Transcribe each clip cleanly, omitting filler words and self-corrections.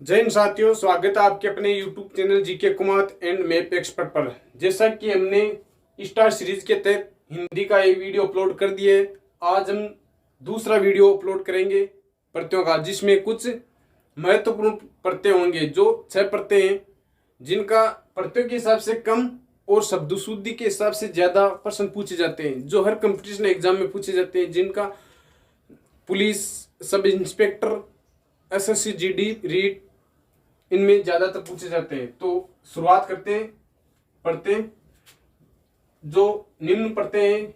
जय हिंद साथियों, स्वागत है आपके अपने YouTube channel GK Kumar and map expert पर। जैसा कि हमने स्टार सीरीज के तहत हिंदी का एक वीडियो अपलोड कर दिया है, आज हम दूसरा वीडियो अपलोड करेंगे प्रत्ययों का, जिसमें कुछ महत्वपूर्ण प्रत्यय होंगे। जो 6 प्रत्यय हैं जिनका प्रत्ययों के हिसाब से कम और शब्द शुद्धि के हिसाब से ज्यादा प्रश्न पूछे जाते हैं, जो हर कंपटीशन एग्जाम में पूछे जाते हैं, जिनका police, sub inspector, SSC, GD, REET इनमें ज्यादातर पूछे जाते हैं। तो शुरुआत करते हैं पढ़ते हैं। जो निम्न पढ़ते हैं,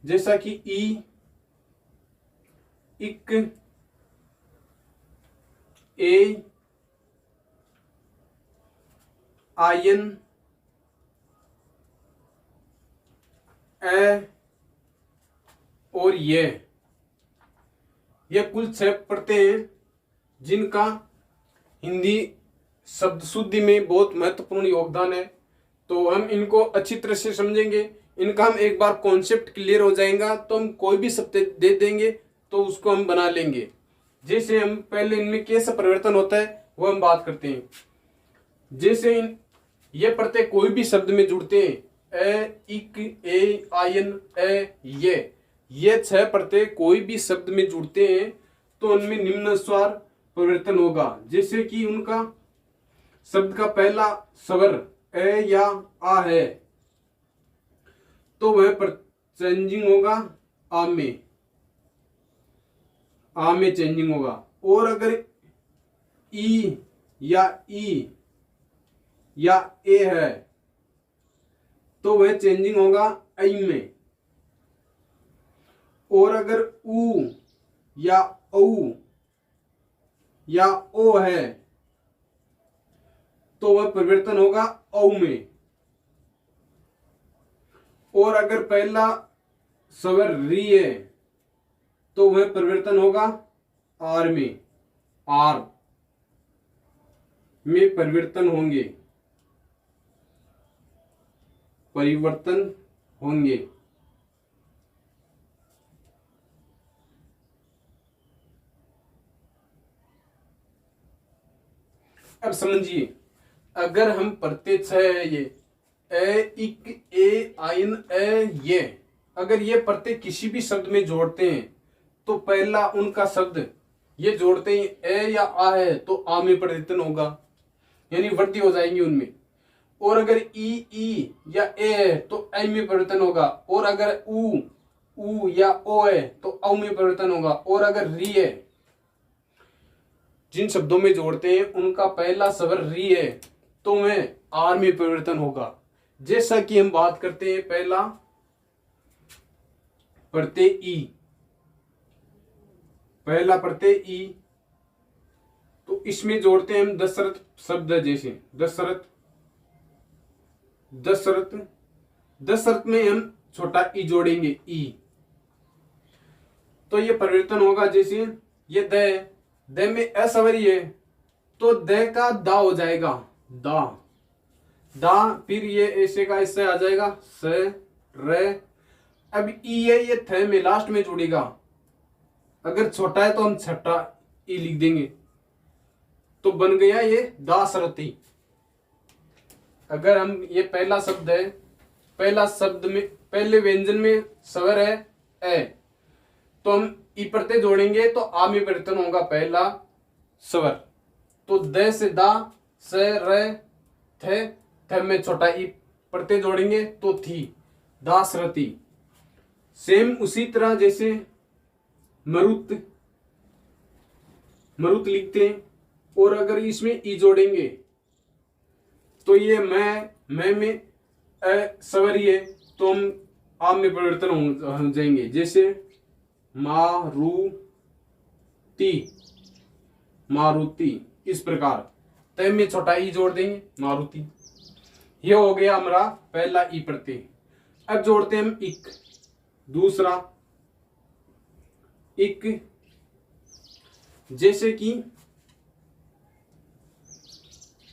जैसा कि ई, इक, ए, आयन, ए और ये कुल 6 प्रत्यय हैं जिनका हिंदी शब्द शुद्धि में बहुत महत्वपूर्ण योगदान है। तो हम इनको अच्छी तरह से समझेंगे। इनका हम एक बार कॉन्सेप्ट क्लियर हो जाएगा तो हम कोई भी शब्द दे देंगे तो उसको हम बना लेंगे। जैसे हम पहले इनमें कैसा परिवर्तन होता है वो हम बात करते हैं। जैसे ये प्रत्यय कोई भी शब्द में जुड़ते हैं, ए, इक, ए, आयन, ए, ये 6 प्रत्यय कोई भी शब्द में जुड़ते हैं तो उनमें निम्न स्वर परिवर्तन होगा। जैसे कि उनका शब्द का पहला स्वर ए या आ है तो वह चेंजिंग होगा आ में चेंजिंग होगा। और अगर ई या ए है तो वह चेंजिंग होगा आई में। और अगर ऊ या औ या ओ है तो वह परिवर्तन होगा औ में। और अगर पहला स्वर री है तो वह परिवर्तन होगा आर में। आर में परिवर्तन होंगे। अब समझिए, अगर हम प्रत्यय 6 है, ये ए, इक, ए, आयन, ये अगर ये प्रत्यय किसी भी शब्द में जोड़ते हैं तो पहला उनका शब्द ये जोड़ते ही ए या आ है तो आ में परिवर्तन होगा, यानी वृद्धि हो जाएंगी उनमें। और अगर ई या ए है तो ए में परिवर्तन होगा। और अगर ऊ या ओ है तो औ में परिवर्तन होगा। और अगर री है, जिन शब्दों में जोड़ते हैं उनका पहला स्वर री है तो वह आर में परिवर्तन होगा। जैसा कि हम बात करते हैं पहला प्रत्यय ई, तो इसमें जोड़ते हैं हम दशरथ शब्द। जैसे दशरथ में हम छोटा ई जोड़ेंगे ई, तो ये परिवर्तन होगा। जैसे ये द में असवरी है तो द का दा हो जाएगा दा, फिर ये ऐसे का इससे आ जाएगा स रे। अब ई है, ये थ में लास्ट में जुड़ेगा। अगर छोटा है तो हम छठा ई लिख देंगे तो बन गया ये दासरथी। अगर हम ये पहला शब्द है, पहला शब्द में पहले व्यंजन में स्वर है ए तो हम ई प्रत्यय जोड़ेंगे तो आ में परिवर्तन होगा पहला स्वर। तो द से दा, स र थ में छोटा ई प्रत्यय जोड़ेंगे तो थी दासरथी। सेम उसी तरह जैसे मरुत लिखते हैं और अगर इसमें ई जोड़ेंगे तो ये मैं में सवरी है तो हम आम में परिवर्तन हो जाएंगे। जैसे मारुति इस प्रकार तय में छोटा ई जोड़ देंगे मारुति। ये हो गया हमारा पहला ई प्रत्यय। अब जोड़ते हैं हम इक, दूसरा इक, जैसे कि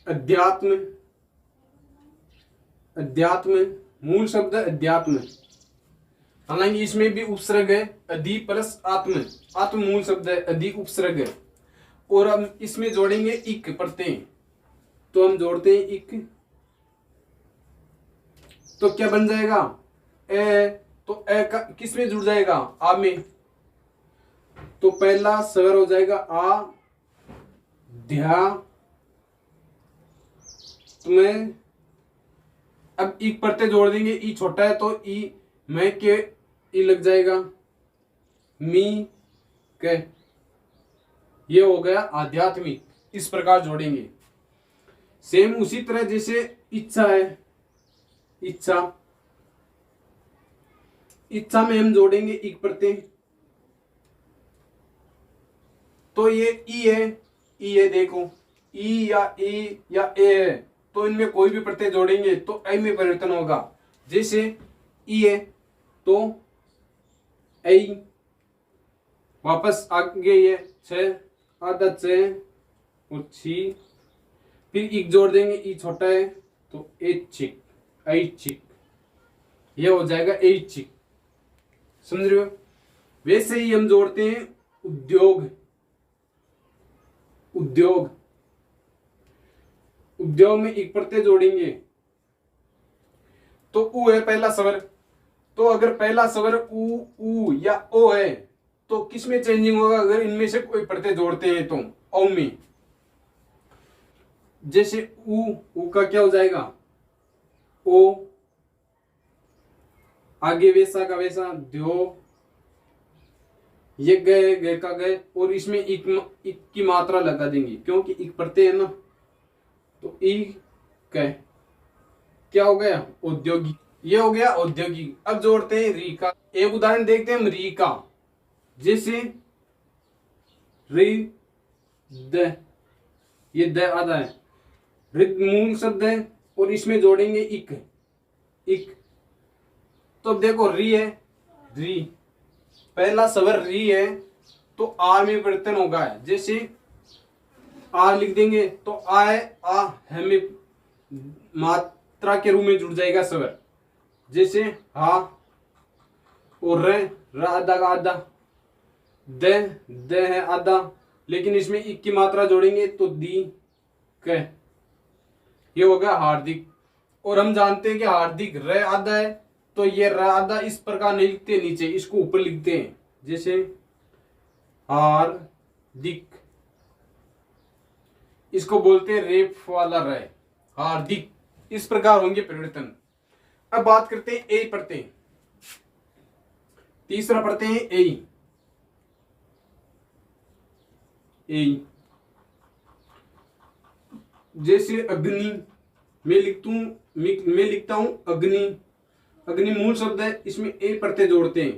अध्यात्म मूल शब्द अध्यात्म, हालांकि इसमें भी उपसर्ग है, अधि प्लस आत्म, आत्म मूल शब्द है, अधि उपसर्ग है। और हम इसमें जोड़ेंगे इक प्रत्यय, तो हम जोड़ते हैं इक, तो क्या बन जाएगा ए, तो ए का किस में जुड़ जाएगा, आ में, तो पहला स्वर हो जाएगा आ, ध्या तुम्हें। अब ई प्रत्यय जोड़ देंगे, ई छोटा है तो ई मैं के ई लग जाएगा, मी के, ये हो गया आध्यात्मिक। इस प्रकार जोड़ेंगे। सेम उसी तरह जैसे इच्छा है, इच्छा, इच्छा में हम जोड़ेंगे एक प्रत्यय, तो ये ई है, ई है देखो, ई या ए है, तो इनमें कोई भी प्रत्यय जोड़ेंगे तो ऐ में परिवर्तन होगा। जैसे ई है तो ऐ, वापस आगे ये छ, आधा छ और छी, फिर एक जोड़ देंगे, ई छोटा है तो ऐच्छिक, ऐच्छिक, ये हो जाएगा ऐच्छिक। समझ रहे हो? वैसे ही हम जोड़ते हैं उद्योग, उद्योग, उद्योग में एक प्रत्यय जोड़ेंगे तो उ है पहला स्वर, तो अगर पहला स्वर उ या ओ है तो किस में चेंजिंग होगा, अगर इनमें से कोई प्रत्यय जोड़ते हैं तो औ में। जैसे उ का क्या हो जाएगा ओ, आगे वैसा का वैसा, द्यो, ये गए, गए का गए, और इसमें एक की मात्रा लगा देंगे क्योंकि एक प्रत्यय है ना, तो ई कह क्या हो गया औद्योगिक, ये हो गया औद्योगिक। अब जोड़ते हैं री का, एक उदाहरण देखते हैं हम री का। जैसे री द, ये द आधा है, ऋग मूल शब्द है और इसमें जोड़ेंगे इक, इक, तो देखो री है, री पहला स्वर री है तो आर में परिवर्तन होगा। जैसे आर लिख देंगे तो आ है, आ है में मात्रा के रूप में जुड़ जाएगा स्वर। जैसे हा और र आधा का आधा, द है आधा, लेकिन इसमें एक की मात्रा जोड़ेंगे तो दी क, ये हो गया हार्दिक। और हम जानते हैं कि हार्दिक र आधा है तो ये र आधा इस प्रकार नहीं लिखते, नीचे इसको ऊपर लिखते हैं। जैसे हार्दिक, इसको बोलते हैं रेप वाला र, हार्दिक। इस प्रकार होंगे परिवर्तन। अब बात करते हैं ए प्रत्यय, तीसरा प्रत्यय है ए, ए। जैसे अग्नि, मैं लिखता हूं अग्नि, अग्नि मूल शब्द है, इसमें ए प्रत्यय जोड़ते हैं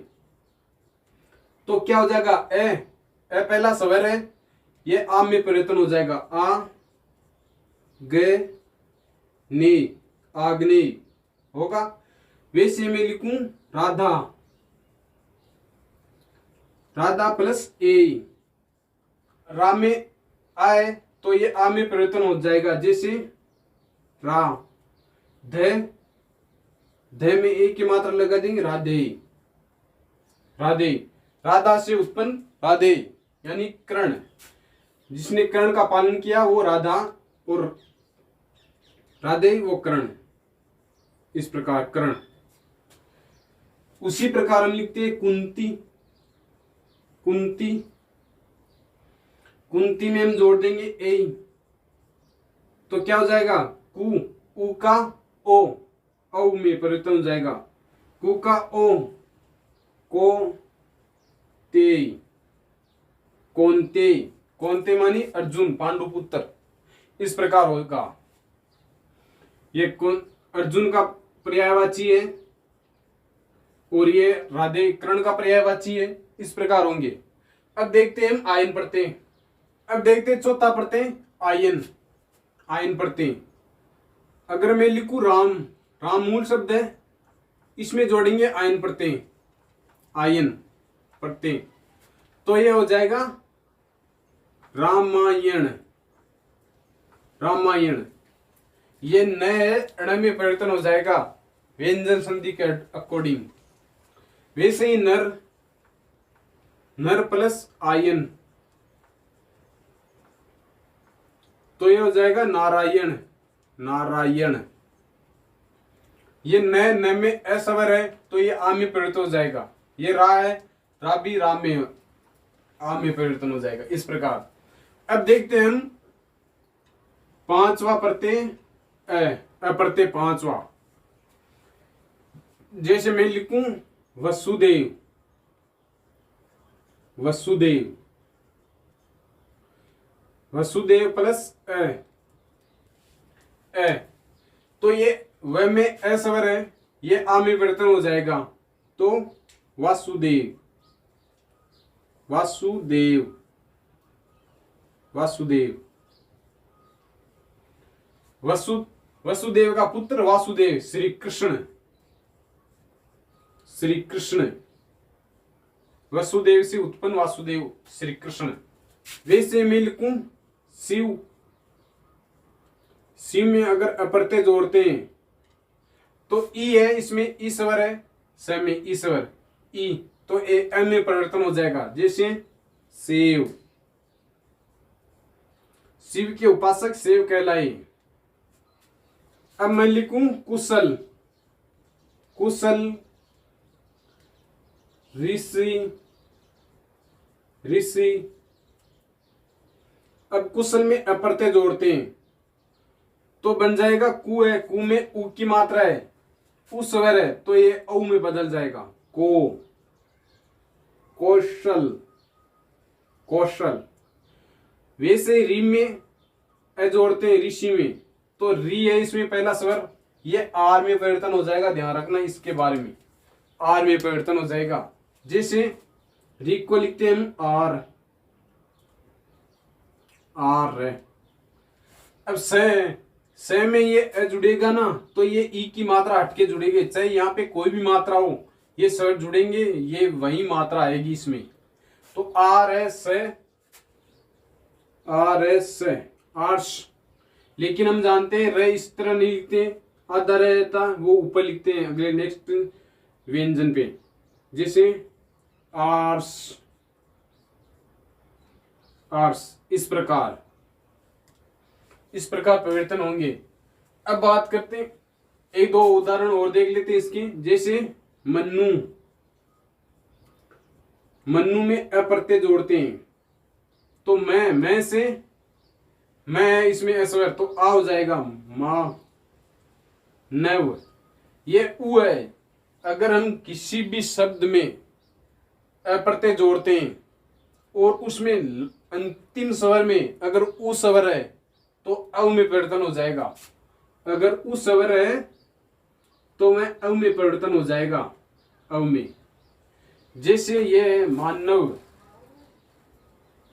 तो क्या हो जाएगा ए पहला स्वर है, ये आ में परिवर्तन हो जाएगा, आ गे नी, आग्नि होगा। वैसे मैं लिखूं राधा, राधा प्लस ए, रा में आए तो ये आ में परिवर्तन हो जाएगा। जैसे रा, ध में ए की मात्रा लगा देंगे, राधे, राधे, राधा से उत्पन्न राधे यानी कर्ण, जिसने कर्ण का पालन किया वो राधा, और राधे वो कर्ण, इस प्रकार कर्ण। उसी प्रकार हम लिखते हैं कुंती, कुंती, कुंती में हम जोड़ देंगे ए, तो क्या हो जाएगा कु, उ का ओ, औ में परिवर्तन हो जाएगा, कु का ओ, को ते, कौनते, कौनते मानी अर्जुन, पांडु पुत्र, इस प्रकार होगा। ये अर्जुन का पर्यायवाची है और ये राधे कर्ण का पर्यायवाची है, इस प्रकार होंगे। अब देखते हैं हम आयन प्रत्यय, अब देखते हैं चौथा प्रत्यय आयन, आयन प्रत्यय। अगर मैं लिखूं राम, राम मूल शब्द है, इसमें जोड़ेंगे आयन प्रत्यय, आयन प्रत्यय, तो ये हो जाएगा रामायण, रामायण। ये नए अण में परिवर्तन हो जाएगा व्यंजन संधि के अकॉर्डिंग। वैसे ही नर, नर प्लस आयन तो ये हो जाएगा नारायण, नारायण। ये न में अस्वर है तो ये आ में परिवर्तन हो जाएगा। ये रा है, रा भी रा में आ में परिवर्तन हो जाएगा। इस प्रकार अब देखते हैं हम पांचवा प्रत्यय प्रत्यय पांचवा। जैसे मैं लिखूं वसुदेव, वसुदेव, वसुदेव प्लस तो ये व में अस्वर है, ये आ में परिवर्तन हो जाएगा तो वासुदेव, वासुदेव, वासुदेव। वसुदेव का पुत्र वासुदेव, श्री कृष्ण, श्री कृष्ण। वसुदेव से उत्पन्न वासुदेव श्री कृष्ण। वैसे मैं लिखूं शिव, शिव में अगर अप्रत्यय जोड़ते हैं तो ई है, इसमें ईश्वर है, स में ईश्वर ई तो ए अ में परिवर्तन हो जाएगा। जैसे शिव, शिव के उपासक शिव कहलाए। अब मैं लिखूं कुशल, कुशल ऋषि, ऋषि। अब कुशल में अप्रत्यय जोड़ते हैं तो बन जाएगा कु है, कु में उ की मात्रा है, उ स्वर है तो ये औ में बदल जाएगा को, कौशल, कौशल। वैसे री में अ जोड़ते हैं ऋषि में तो री है, इसमें पहला स्वर, ये आर में परिवर्तन हो जाएगा। ध्यान रखना इसके बारे में, आर में परिवर्तन हो जाएगा। जैसे री को लिखते हैं हम आर, आर। अब स में ये अ जुड़ेगा ना तो ये ई की मात्रा हटके जुड़ेगी, चाहे यहाँ पे कोई भी मात्रा हो, ये स्वर जुड़ेंगे, ये वही मात्रा आएगी इसमें। तो आर है स, आर है स, आर्ष। लेकिन हम जानते हैं र इस तरह नहीं लिखते, आधा रहता वो ऊपर लिखते हैं अगले नेक्स्ट व्यंजन पे। जैसे आर्स, आर्स। इस प्रकार, इस प्रकार परिवर्तन होंगे। अब बात करते हैं, एक दो उदाहरण और देख लेते हैं इसके। जैसे मन्नू, मन्नू में अप्रत्यय जोड़ते हैं तो मैं से मैं इसमें अस्वर तो आ हो जाएगा मा, नव। ये उ है। अगर हम किसी भी शब्द में अप्रत्यय जोड़ते हैं और उसमें अंतिम स्वर में अगर उ स्वर है तो अव में परिवर्तन हो जाएगा। अगर उ स्वर है तो मैं अव में परिवर्तन हो जाएगा, अव में। जैसे ये है मानव,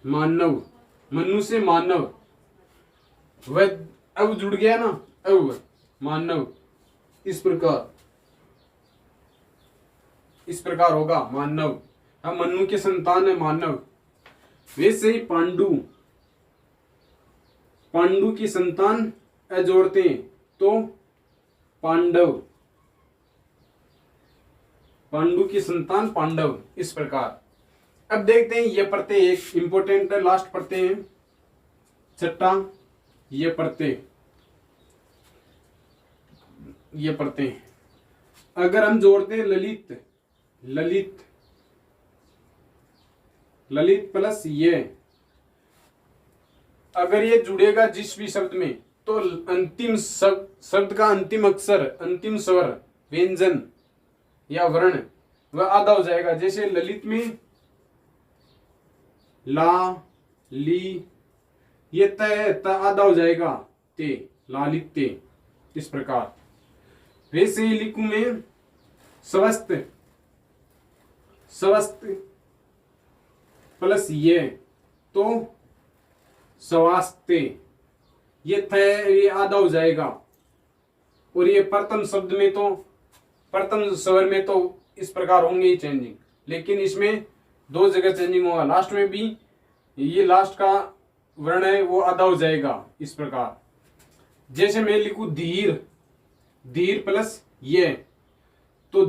मानव, मनु से मानव, वह अव जुड़ गया ना, अव मानव। इस प्रकार, इस प्रकार होगा मानव। हम मनु के संतान है मानव। वैसे ही पांडु, पांडु की संतान अ जोड़ते हैं तो पांडव, पांडु की संतान पांडव। इस प्रकार अब देखते हैं ये प्रत्यय एक इंपोर्टेंट लास्ट प्रत्यय है, छठा ये प्रत्यय, ये प्रत्यय। अगर हम जोड़ते हैं ललित, ललित, ललित प्लस ये, अगर ये जुड़ेगा जिस भी शब्द में तो अंतिम शब्द का अंतिम अक्षर, अंतिम स्वर, व्यंजन या वर्ण वह आधा हो जाएगा। जैसे ललित में ला, ली, ये त आधा हो जाएगा ते, लालित ते। इस प्रकार वैसे ही लिखूं मैं स्वस्थ, स्वस्थ प्लस ये तो स्वास्थ्य, ये थ ये आधा हो जाएगा। और ये प्रथम शब्द में तो, प्रथम स्वर में तो इस प्रकार होंगे ही चेंजिंग, लेकिन इसमें दो जगह चेंजिंग होगा। लास्ट में भी ये लास्ट का वर्ण है वो आधा हो जाएगा। इस प्रकार जैसे मैं लिखूं धीर, धीर प्लस ये तो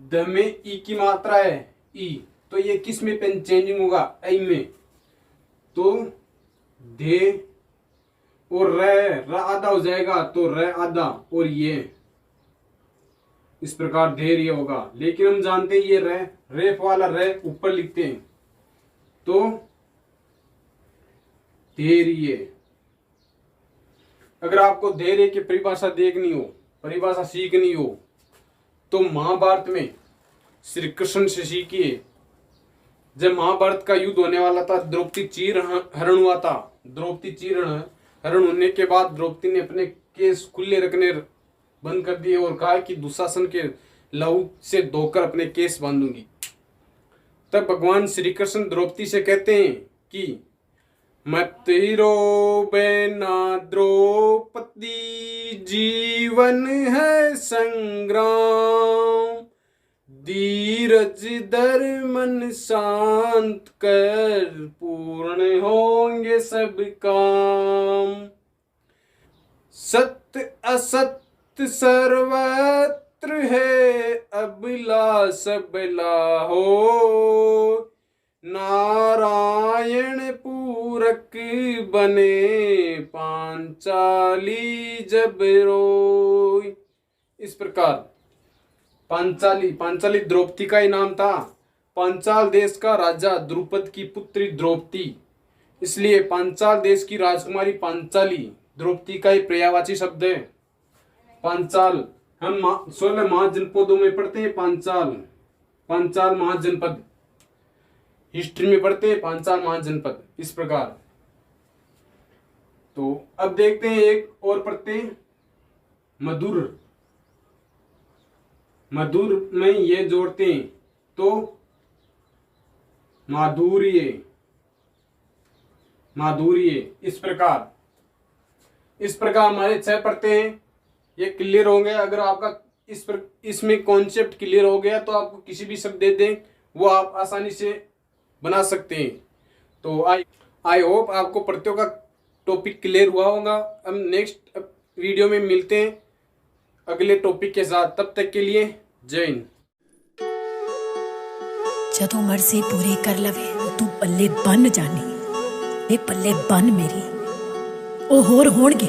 द में ई की मात्रा है ई, तो ये किस में पेन चेंजिंग होगा, ऐ में। तो दे और र आधा हो जाएगा, तो र आधा, और ये इस प्रकार धैर्य होगा। लेकिन हम जानते हैं ये रेफ वाला र ऊपर लिखते हैं, तो धैर्य। अगर आपको धैर्य की परिभाषा देखनी हो, परिभाषा सीखनी हो, तो महाभारत में श्री कृष्ण से सीखिए। जब महाभारत का युद्ध होने वाला था, द्रौपदी चीर हरण हुआ था। द्रौपदी चीर हरण होने के बाद द्रौपदी ने अपने केस खुले रखने बंद कर दिए और कहा कि दुशासन के लहू से धोकर अपने केस बांधूंगी। तब भगवान श्री कृष्ण द्रौपदी से कहते हैं कि मत रोवे ना द्रौपदी, जीवन है संग्राम, धीरज धर मन शांत कर, पूर्ण होंगे सब काम। सत्य असत्य सर्वत्र है, अबला सबला हो, नारायण पूरक बने, पांचाली जब रोई। इस प्रकार पांचाली द्रौपदी का ही नाम था। पांचाल देश का राजा द्रुपद की पुत्री द्रौपदी, इसलिए पांचाल देश की राजकुमारी पांचाली द्रौपदी का ही पर्यायवाची शब्द है। पांचाल हम 16 महाजनपदों में पढ़ते हैं। पांचाल महाजनपद हिस्ट्री में पढ़ते हैं, पांचाल महाजनपद। इस प्रकार तो अब देखते हैं एक और पढ़ते हैं, मधुर। मधुर में ये जोड़ते हैं तो माधुर्य। इस प्रकार हमारे 6 पढ़ते हैं, ये क्लियर होंगे। अगर आपका इसमें कॉन्सेप्ट क्लियर हो गया तो आपको किसी भी शब्द दे दें वो आप आसानी से बना सकते हैं। तो आई होप आपको प्रत्ययों का टॉपिक क्लियर हुआ होगा। हम नेक्स्ट वीडियो में मिलते हैं अगले टॉपिक के साथ। तब तक के लिए जय हिंद। जदों मर्जी पूरी कर लवे तू पल्ले बन जानी, ये पल्ले बन मेरी। ओ होर होणगे